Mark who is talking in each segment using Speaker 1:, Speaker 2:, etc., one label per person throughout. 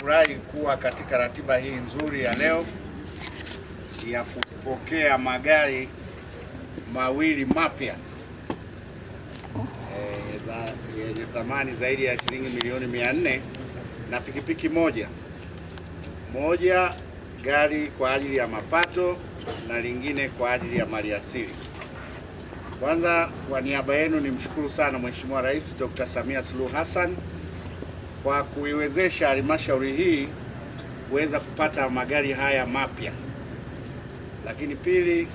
Speaker 1: Nimefurahi kuwa katika ratiba hii nzuri ya leo ya kupokea magari mawili mapya yenye thamani zaidi ya shilingi milioni 400 na pikipiki moja gari kwa ajili ya mapato na lingine kwa ajili ya maliasili. Kwanza, kwa niaba yenu nimshukuru sana Mheshimiwa Rais Dr. Samia Suluhu Hassan kwa kuiwezesha halmashauri hii kuweza kupata magari haya mapya. Lakini pili,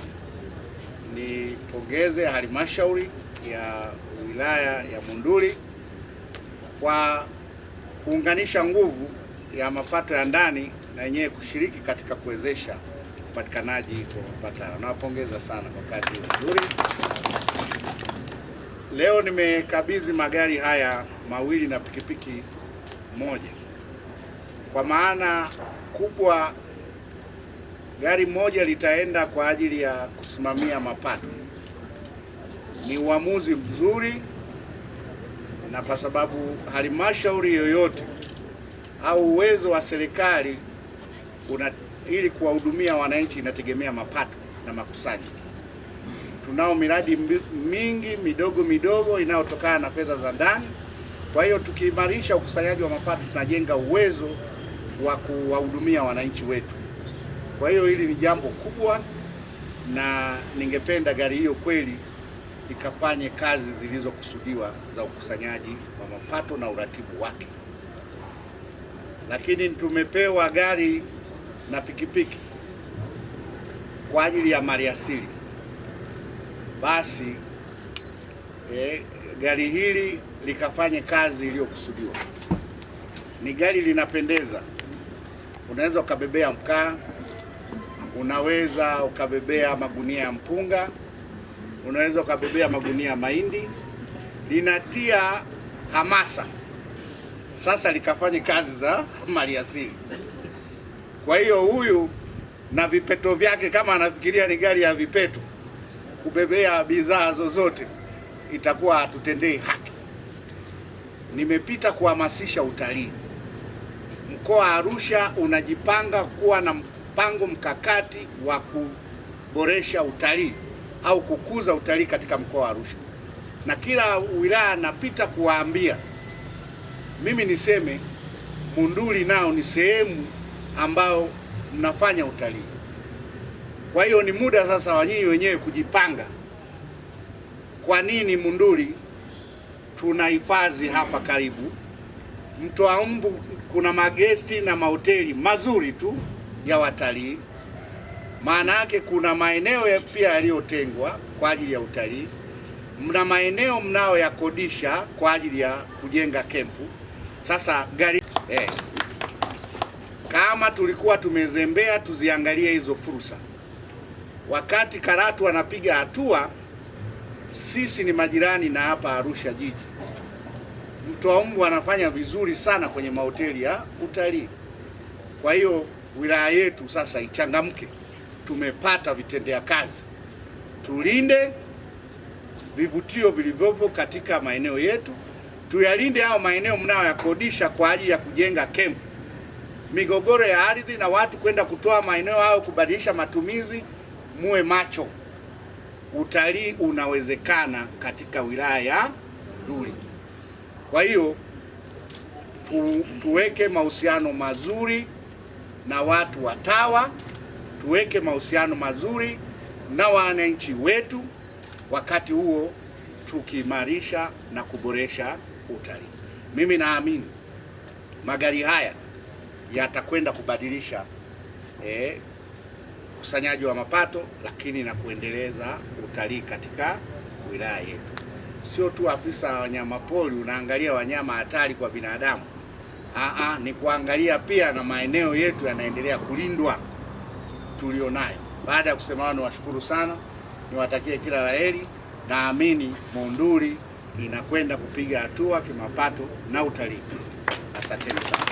Speaker 1: nipongeze halmashauri ya wilaya ya Monduli kwa kuunganisha nguvu ya mapato ya ndani na yenyewe kushiriki katika kuwezesha upatikanaji wa mapato. Nawapongeza sana kwa kazi nzuri. Leo nimekabidhi magari haya mawili na pikipiki moja. Kwa maana kubwa, gari moja litaenda kwa ajili ya kusimamia mapato. Ni uamuzi mzuri, na kwa sababu halmashauri yoyote au uwezo wa serikali ili kuwahudumia wananchi inategemea mapato na makusanyo. Tunao miradi mingi midogo inayotokana na fedha za ndani. Kwa hiyo tukiimarisha ukusanyaji wa mapato, tunajenga uwezo wa kuwahudumia wananchi wetu. Kwa hiyo hili ni jambo kubwa, na ningependa gari hiyo kweli ikafanye kazi zilizokusudiwa za ukusanyaji wa mapato na uratibu wake. Lakini tumepewa gari na pikipiki kwa ajili ya maliasili. Basi gari hili likafanye kazi iliyokusudiwa. Ni gari linapendeza, unaweza ukabebea mkaa, unaweza ukabebea magunia ya mpunga, unaweza ukabebea magunia ya mahindi. Linatia hamasa sasa likafanye kazi za maliasili. Kwa hiyo huyu na vipeto vyake, kama anafikiria ni gari ya vipeto kubebea bidhaa zozote, itakuwa hatutendei haki. Nimepita kuhamasisha utalii. Mkoa wa Arusha unajipanga kuwa na mpango mkakati wa kuboresha utalii au kukuza utalii katika mkoa wa Arusha, na kila wilaya napita kuwaambia. Mimi niseme Monduli nao ni sehemu ambao mnafanya utalii. Kwa hiyo ni muda sasa wa nyinyi wenyewe kujipanga. Kwa nini Monduli? Tuna hifadhi hapa karibu Mtoa Mbu, kuna magesti na mahoteli mazuri tu ya watalii. Maana yake kuna maeneo pia yaliyotengwa kwa ajili ya utalii. Mna maeneo mnao ya kodisha kwa ajili ya kujenga kempu. Sasa gari kama tulikuwa tumezembea, tuziangalie hizo fursa. Wakati Karatu anapiga hatua, sisi ni majirani na hapa Arusha jiji. Mtoa Mbu anafanya vizuri sana kwenye mahoteli ya utalii. Kwa hiyo wilaya yetu sasa ichangamke. Tumepata vitendea kazi, tulinde vivutio vilivyopo katika maeneo yetu, tuyalinde hao maeneo mnayoyakodisha kwa ajili ya kujenga kempu. Migogoro ya ardhi na watu kwenda kutoa maeneo hayo kubadilisha matumizi, muwe macho. Utalii unawezekana katika wilaya ya Monduli. Kwa hiyo tuweke mahusiano mazuri na watu wa TAWA, tuweke mahusiano mazuri na wananchi wetu, wakati huo tukiimarisha na kuboresha utalii. Mimi naamini magari haya yatakwenda kubadilisha ukusanyaji wa mapato, lakini na kuendeleza utalii katika wilaya yetu. Sio tu afisa wa wanyamapori unaangalia wanyama hatari kwa binadamu. Ni kuangalia pia na maeneo yetu yanaendelea kulindwa tulionayo. Baada ya kusema, niwashukuru sana, niwatakie kila laheri. Naamini Monduli inakwenda kupiga hatua kimapato na utalii. Asanteni sana.